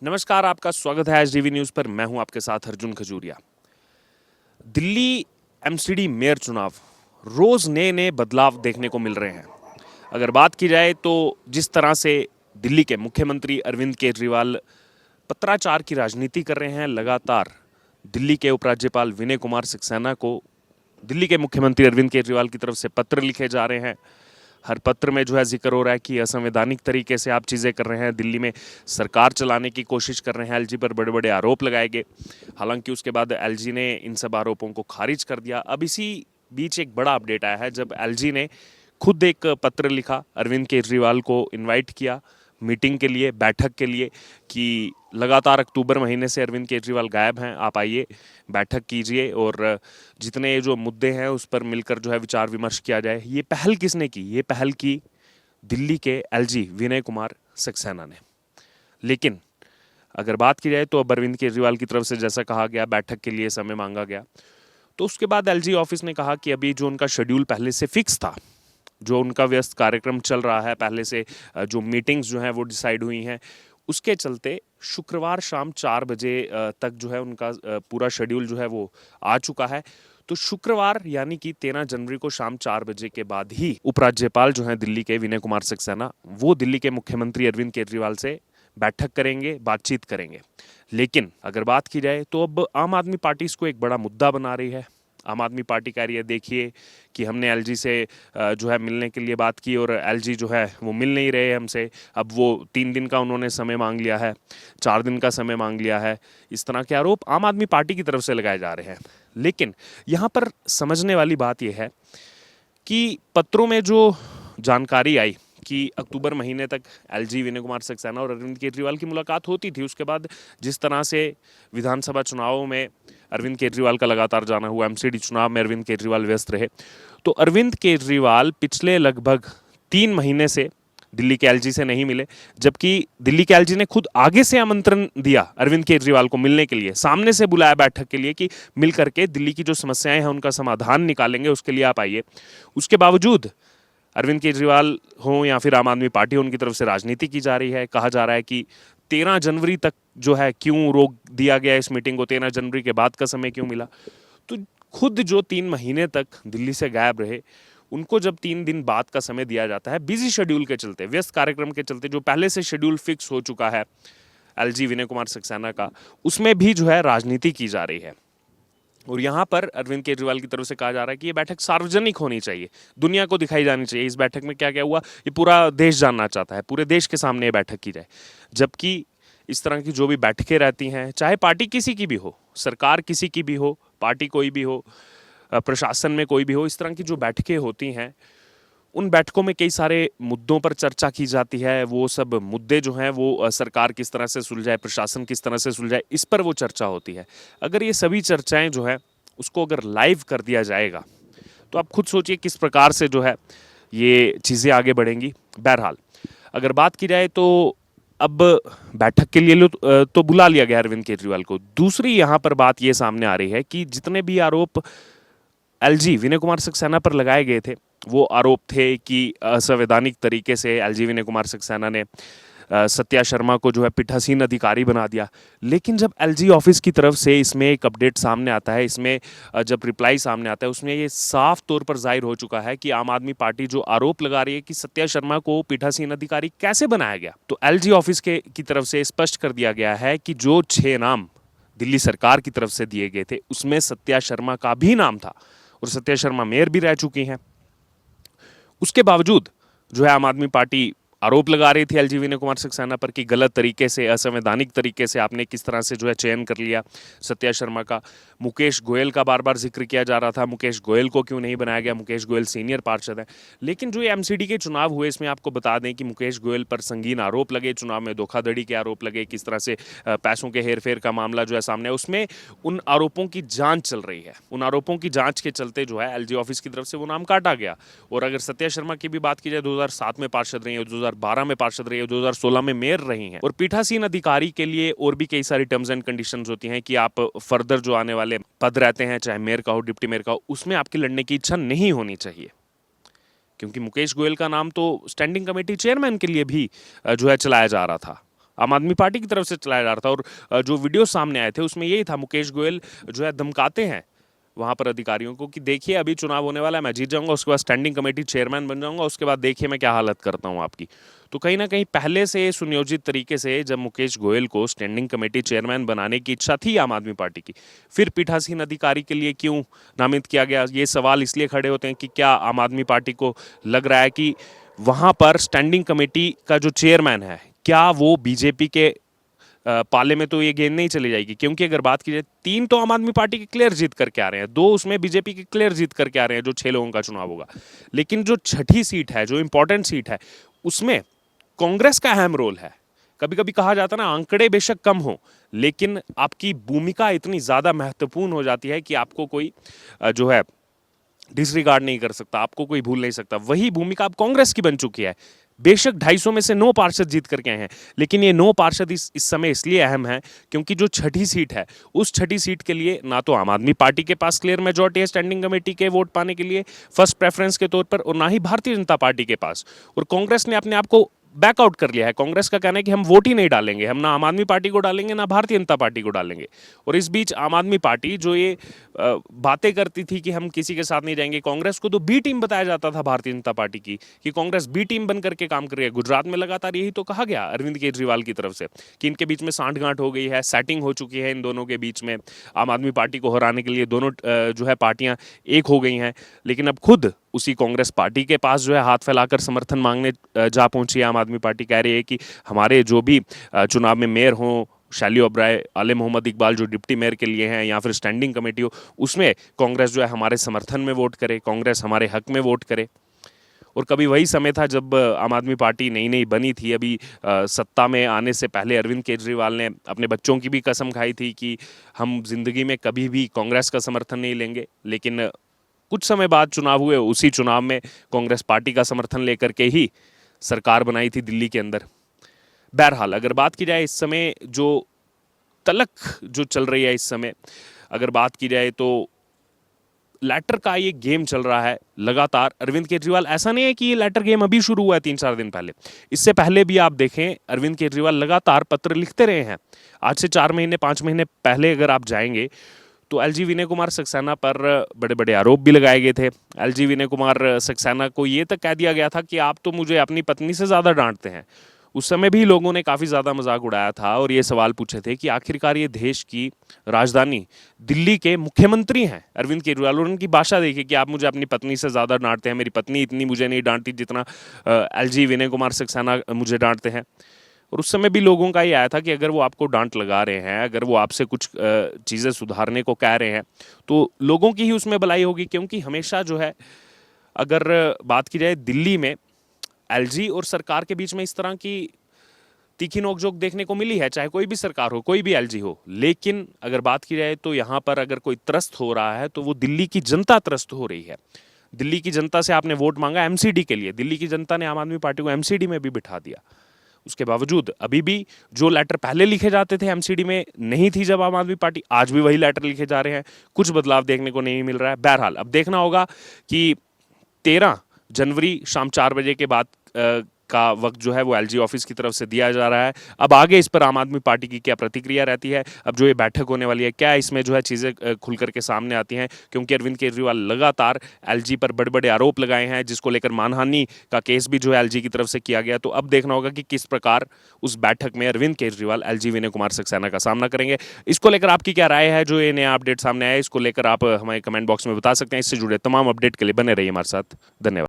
नमस्कार, आपका स्वागत है एचडीवी न्यूज पर। मैं हूं आपके साथ अर्जुन खजूरिया। दिल्ली एमसीडी मेयर चुनाव, रोज नए नए बदलाव देखने को मिल रहे हैं। अगर बात की जाए तो जिस तरह से दिल्ली के मुख्यमंत्री अरविंद केजरीवाल पत्राचार की राजनीति कर रहे हैं, लगातार दिल्ली के उपराज्यपाल विनय कुमार सक्सेना को दिल्ली के मुख्यमंत्री अरविंद केजरीवाल की तरफ से पत्र लिखे जा रहे हैं। हर पत्र में जो है जिक्र हो रहा है कि असंवैधानिक तरीके से आप चीज़ें कर रहे हैं, दिल्ली में सरकार चलाने की कोशिश कर रहे हैं। एलजी पर बड़े बड़े आरोप लगाए गए, हालांकि उसके बाद एलजी ने इन सब आरोपों को खारिज कर दिया। अब इसी बीच एक बड़ा अपडेट आया है, जब एलजी ने खुद एक पत्र लिखा, अरविंद केजरीवाल को इन्वाइट किया मीटिंग के लिए, बैठक के लिए, कि लगातार अक्टूबर महीने से अरविंद केजरीवाल गायब हैं, आप आइए, बैठक कीजिए और जितने जो मुद्दे हैं उस पर मिलकर जो है विचार विमर्श किया जाए। ये पहल किसने की? ये पहल की दिल्ली के एलजी विनय कुमार सक्सेना ने। लेकिन अगर बात की जाए तो अब अरविंद केजरीवाल की तरफ से जैसा कहा गया, बैठक के लिए समय मांगा गया, तो उसके बाद एलजी ऑफिस ने कहा कि अभी जो उनका शेड्यूल पहले से फिक्स था, जो उनका व्यस्त कार्यक्रम चल रहा है, पहले से जो मीटिंग्स जो हैं वो डिसाइड हुई हैं, उसके चलते शुक्रवार शाम 4 बजे तक जो है उनका पूरा शेड्यूल जो है वो आ चुका है। तो शुक्रवार यानी कि 13 जनवरी को शाम 4 बजे के बाद ही उपराज्यपाल जो हैं दिल्ली के विनय कुमार सक्सेना, वो दिल्ली के मुख्यमंत्री अरविंद केजरीवाल से बैठक करेंगे, बातचीत करेंगे। लेकिन अगर बात की जाए तो अब आम आदमी पार्टी इसको एक बड़ा मुद्दा बना रही है। आम आदमी पार्टी कह रही है, देखिए कि हमने एलजी से जो है मिलने के लिए बात की और एलजी जो है वो मिल नहीं रहे हमसे। अब वो 3 दिन का उन्होंने समय मांग लिया है, 4 दिन का समय मांग लिया है। इस तरह के आरोप आम आदमी पार्टी की तरफ से लगाए जा रहे हैं। लेकिन यहाँ पर समझने वाली बात यह है कि पत्रों में जो जानकारी आई कि अक्टूबर महीने तक एलजी विनय कुमार सक्सेना और अरविंद केजरीवाल की मुलाकात होती थी। उसके बाद जिस तरह से विधानसभा चुनावों में अरविंद केजरीवाल का लगातार जाना हुआ, एमसीडी चुनाव में अरविंद केजरीवाल व्यस्त रहे, तो अरविंद केजरीवाल पिछले लगभग 3 महीने से दिल्ली के एलजी से नहीं मिले, जबकि दिल्ली के एलजी ने खुद आगे से आमंत्रण दिया अरविंद केजरीवाल को मिलने के लिए, सामने से बुलाया बैठक के लिए कि मिल करके दिल्ली की जो समस्याएं हैं उनका समाधान निकालेंगे, उसके लिए आप आइए। उसके बावजूद अरविंद केजरीवाल हो या फिर आम आदमी पार्टी हो, उनकी तरफ से राजनीति की जा रही है। कहा जा रहा है कि 13 जनवरी तक जो है क्यों रोक दिया गया इस मीटिंग को, 13 जनवरी के बाद का समय क्यों मिला। तो खुद जो 3 महीने तक दिल्ली से गायब रहे, उनको जब 3 दिन बाद का समय दिया जाता है, बिजी शेड्यूल के चलते, व्यस्त कार्यक्रम के चलते, जो पहले से शेड्यूल फिक्स हो चुका है एलजी विनय कुमार सक्सेना का, उसमें भी जो है राजनीति की जा रही है। और यहाँ पर अरविंद केजरीवाल की तरफ से कहा जा रहा है कि ये बैठक सार्वजनिक होनी चाहिए, दुनिया को दिखाई जानी चाहिए। इस बैठक में क्या क्या हुआ ये पूरा देश जानना चाहता है, पूरे देश के सामने ये बैठक की जाए। जबकि इस तरह की जो भी बैठकें रहती हैं, चाहे पार्टी किसी की भी हो, सरकार किसी की भी हो, पार्टी कोई भी हो, प्रशासन में कोई भी हो, इस तरह की जो बैठकें होती हैं, उन बैठकों में कई सारे मुद्दों पर चर्चा की जाती है। वो सब मुद्दे जो हैं वो सरकार किस तरह से सुलझाए, प्रशासन किस तरह से सुलझाए, इस पर वो चर्चा होती है। अगर ये सभी चर्चाएं जो है उसको अगर लाइव कर दिया जाएगा तो आप खुद सोचिए किस प्रकार से जो है ये चीज़ें आगे बढ़ेंगी। बहरहाल अगर बात की जाए तो अब बैठक के लिए तो बुला लिया गया अरविंद केजरीवाल को। दूसरी यहाँ पर बात ये सामने आ रही है कि जितने भी आरोप एलजी विनय कुमार सक्सेना पर लगाए गए थे, वो आरोप थे कि असंवैधानिक तरीके से एलजी विनय कुमार सक्सेना ने सत्या शर्मा को जो है पीठासीन अधिकारी बना दिया। लेकिन जब एलजी ऑफिस की तरफ से इसमें एक अपडेट सामने आता है, इसमें जब रिप्लाई सामने आता है, उसमें ये साफ तौर पर जाहिर हो चुका है कि आम आदमी पार्टी जो आरोप लगा रही है कि सत्या शर्मा को पीठासीन अधिकारी कैसे बनाया गया, तो एलजी ऑफिस के की तरफ से स्पष्ट कर दिया गया है कि जो 6 नाम दिल्ली सरकार की तरफ से दिए गए थे उसमें सत्या शर्मा का भी नाम था और सत्या शर्मा मेयर भी रह चुकी हैं। उसके बावजूद जो है आम आदमी पार्टी आरोप लगा रही थी एलजी विनय कुमार सक्सेना पर कि गलत तरीके से, असंवैधानिक तरीके से आपने किस तरह से जो है चयन कर लिया सत्या शर्मा का। मुकेश गोयल का बार बार जिक्र किया जा रहा था, मुकेश गोयल को क्यों नहीं बनाया गया, मुकेश गोयल सीनियर पार्षद है। लेकिन जो ये एमसीडी के चुनाव हुए, इसमें आपको बता दें कि मुकेश गोयल पर संगीन आरोप लगे, चुनाव में धोखाधड़ी के आरोप लगे, किस तरह से पैसों के हेरफेर का मामला जो है सामने, उसमें उन आरोपों की जांच चल रही है। उन आरोपों की जांच के चलते जो है एलजी ऑफिस की तरफ से वो नाम काटा गया। और अगर सत्या शर्मा की भी बात की जाए, 2007 में पार्षद रही है, 2012 में पार्षद रही है, 2016 में मेयर रही हैं। और पीठासीन अधिकारी के लिए और भी कई सारी टर्म्स एंड कंडीशंस होती हैं कि आप फर्दर जो आने वाले पद रहते हैं, चाहे मेयर का हो, डिप्टी मेयर का हो, उसमें आपकी लड़ने की इच्छा नहीं होनी चाहिए। क्योंकि मुकेश गोयल का नाम तो स्टैंडिंग कमेटी चेयरमैन के लिए भी जो है चलाया जा रहा था। आम आदमी पार्टी की तरफ से चलाया जा रहा था। और जो वीडियो सामने आए थे उसमें यही था, मुकेश गोयल जो है धमकाते हैं वहां पर अधिकारियों को कि देखिए अभी चुनाव होने वाला है, मैं जीत जाऊंगा, उसके बाद स्टैंडिंग कमेटी चेयरमैन बन जाऊंगा, उसके बाद देखिए मैं क्या हालत करता हूं आपकी। तो कहीं ना कहीं पहले से सुनियोजित तरीके से जब मुकेश गोयल को स्टैंडिंग कमेटी चेयरमैन बनाने की इच्छा थी आम आदमी पार्टी की, फिर पीठासीन अधिकारी के लिए क्यों नामित किया गया, ये सवाल इसलिए खड़े होते हैं कि क्या आम आदमी पार्टी को लग रहा है कि वहां पर स्टैंडिंग कमेटी का जो चेयरमैन है क्या वो बीजेपी के पाले में तो ये गेंद नहीं चली जाएगी। क्योंकि अगर बात की जाए 3 तो आम आदमी पार्टी के क्लियर जीत करके आ रहे हैं, 2 उसमें बीजेपी के क्लियर जीत करके आ रहे हैं, जो 6 लोगों का चुनाव होगा। लेकिन जो छठी सीट है, जो इंपॉर्टेंट सीट है, उसमें कांग्रेस का अहम रोल है। कभी कभी कहा जाता है ना, आंकड़े बेशक कम हो लेकिन आपकी भूमिका इतनी ज्यादा महत्वपूर्ण हो जाती है कि आपको कोई जो है डिसरिगार्ड नहीं कर सकता, आपको कोई भूल नहीं सकता। वही भूमिका अब कांग्रेस की बन चुकी है। बेशक 250 में से 9 पार्षद जीत करके आए हैं, लेकिन ये 9 पार्षद इस समय इसलिए अहम है क्योंकि जो छठी सीट है, उस छठी सीट के लिए ना तो आम आदमी पार्टी के पास क्लियर मेजॉरिटी है स्टैंडिंग कमेटी के वोट पाने के लिए फर्स्ट प्रेफरेंस के तौर पर, और ना ही भारतीय जनता पार्टी के पास। और कांग्रेस ने अपने आप को बैकआउट कर लिया है। कांग्रेस का कहना है कि हम वोट ही नहीं डालेंगे, हम ना आम आदमी पार्टी को डालेंगे ना भारतीय जनता पार्टी को डालेंगे। और इस बीच आम आदमी पार्टी जो ये बातें करती थी कि हम किसी के साथ नहीं जाएंगे, कांग्रेस को तो बी टीम बताया जाता था भारतीय जनता पार्टी की, कि कांग्रेस बी टीम बन करके काम कर रही है। गुजरात में लगातार यही तो कहा गया अरविंद केजरीवाल की तरफ से कि इनके बीच में सांठगांठ हो गई है, सेटिंग हो चुकी है इन दोनों के बीच में, आम आदमी पार्टी को हराने के लिए दोनों जो है पार्टियां एक हो गई हैं। लेकिन अब खुद उसी कांग्रेस पार्टी के पास जो है हाथ फैलाकर समर्थन मांगने जा पहुंची है आम आदमी पार्टी। कह रही है कि हमारे जो भी चुनाव में मेयर हों, शैली ओबराय, आले मोहम्मद इकबाल जो डिप्टी मेयर के लिए हैं, या फिर स्टैंडिंग कमेटी हो, उसमें कांग्रेस जो है हमारे समर्थन में वोट करे, कांग्रेस हमारे हक में वोट करे। और कभी वही समय था जब आम आदमी पार्टी नई नई बनी थी, अभी सत्ता में आने से पहले अरविंद केजरीवाल ने अपने बच्चों की भी कसम खाई थी कि हम जिंदगी में कभी भी कांग्रेस का समर्थन नहीं लेंगे। लेकिन कुछ समय बाद चुनाव हुए, उसी चुनाव में कांग्रेस पार्टी का समर्थन लेकर के ही सरकार बनाई थी दिल्ली के अंदर। बहरहाल अगर बात की जाए इस समय जो तलक जो चल रही है, इस समय अगर बात की जाए तो लैटर का ये गेम चल रहा है लगातार। अरविंद केजरीवाल, ऐसा नहीं है कि ये लैटर गेम अभी शुरू हुआ है 3-4 दिन पहले, इससे पहले भी आप देखें अरविंद केजरीवाल लगातार पत्र लिखते रहे हैं। आज से 4 महीने 5 महीने पहले अगर आप जाएंगे तो एलजी विनय कुमार सक्सेना पर बड़े बड़े आरोप भी लगाए गए थे। एलजी विनय कुमार सक्सेना को ये तक कह दिया गया था कि आप तो मुझे अपनी पत्नी से ज़्यादा डांटते हैं। उस समय भी लोगों ने काफ़ी ज़्यादा मजाक उड़ाया था और ये सवाल पूछे थे कि आखिरकार ये देश की राजधानी दिल्ली के मुख्यमंत्री हैं अरविंद केजरीवाल, और उनकी भाषा देखिए कि आप मुझे अपनी पत्नी से ज़्यादा डांटते हैं, मेरी पत्नी इतनी मुझे नहीं डांटती जितना एलजी विनय कुमार सक्सेना मुझे डांटते हैं। और उस समय भी लोगों का ये आया था कि अगर वो आपको डांट लगा रहे हैं, अगर वो आपसे कुछ चीज़ें सुधारने को कह रहे हैं, तो लोगों की ही उसमें भलाई होगी। क्योंकि हमेशा जो है अगर बात की जाए दिल्ली में एलजी और सरकार के बीच में इस तरह की तीखी नोकझोंक देखने को मिली है, चाहे कोई भी सरकार हो, कोई भी एलजी हो। लेकिन अगर बात की जाए तो यहाँ पर अगर कोई त्रस्त हो रहा है तो वो दिल्ली की जनता त्रस्त हो रही है। दिल्ली की जनता से आपने वोट मांगा एमसीडी के लिए, दिल्ली की जनता ने आम आदमी पार्टी को एमसीडी में भी बिठा दिया। उसके बावजूद अभी भी जो लेटर पहले लिखे जाते थे एमसीडी में नहीं थी जब आम आदमी पार्टी, आज भी वही लेटर लिखे जा रहे हैं, कुछ बदलाव देखने को नहीं मिल रहा है। बहरहाल अब देखना होगा कि 13 जनवरी शाम 4 बजे के बाद का वक्त जो है वो एलजी ऑफिस की तरफ से दिया जा रहा है। अब आगे इस पर आम आदमी पार्टी की क्या प्रतिक्रिया रहती है, अब जो ये बैठक होने वाली है, क्या इसमें जो है चीज़ें खुल करके सामने आती हैं। क्योंकि अरविंद केजरीवाल लगातार एलजी पर बड़े बड़े आरोप लगाए हैं, जिसको लेकर मानहानि का केस भी जो है एलजी की तरफ से किया गया। तो अब देखना होगा कि किस प्रकार उस बैठक में अरविंद केजरीवाल एलजी विनय कुमार सक्सेना का सामना करेंगे। इसको लेकर आपकी क्या राय है, जो ये नया अपडेट सामने आया, इसको लेकर आप हमारे कमेंट बॉक्स में बता सकते हैं। इससे जुड़े तमाम अपडेट के लिए बने रहिए हमारे साथ। धन्यवाद।